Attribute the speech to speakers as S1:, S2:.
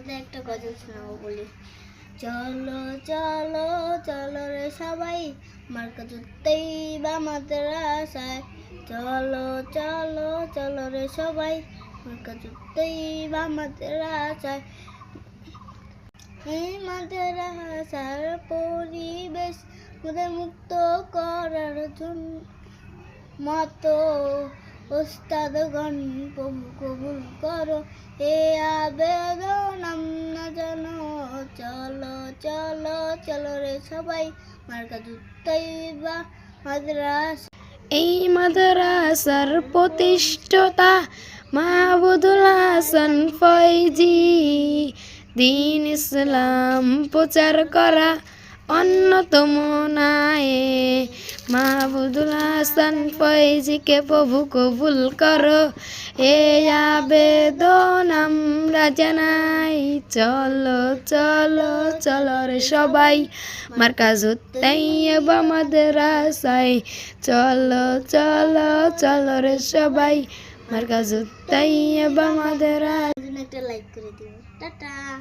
S1: তোমাদের একটা গজল শোনাবো বলি। চলো চলো চলো রে সবাই মার্কাজুতেই বা মাদ্রাসায়, চলো চলো চলো রে সবাই মার্কাজুতেই বা মাদ্রাসায়। এই মাদ্রাসার পরিবেশ আমাদের মুক্ত করার জন্য মতো ওস্তাদগণ প্রভু কবুল করো এ আবেদন আমরা জানো। চলো চলো চলো রে সবাই মার্কাজুতেই বা মাদ্রাসা।
S2: এই মাদ্রাসার প্রতিষ্ঠাতা মাহবুবুল হাসান ফয়জি, দ্বীন ইসলাম প্রচার করা অন্যতম নায়ে। মাহবুবুল হাসান ফয়জিকে প্রভু কবুল করো এ আবেদন আমরা জানাই। চলো চলো চলো রে সবাই মার্কাজুত্তাইয়্যিবা মাদ্রাসায়, চলো চলো চলো রে সবাই মার্কাজুত্তাইয়্যিবা মাদ্রাসায়।
S1: একটা লাইক করে দিও। টাটা।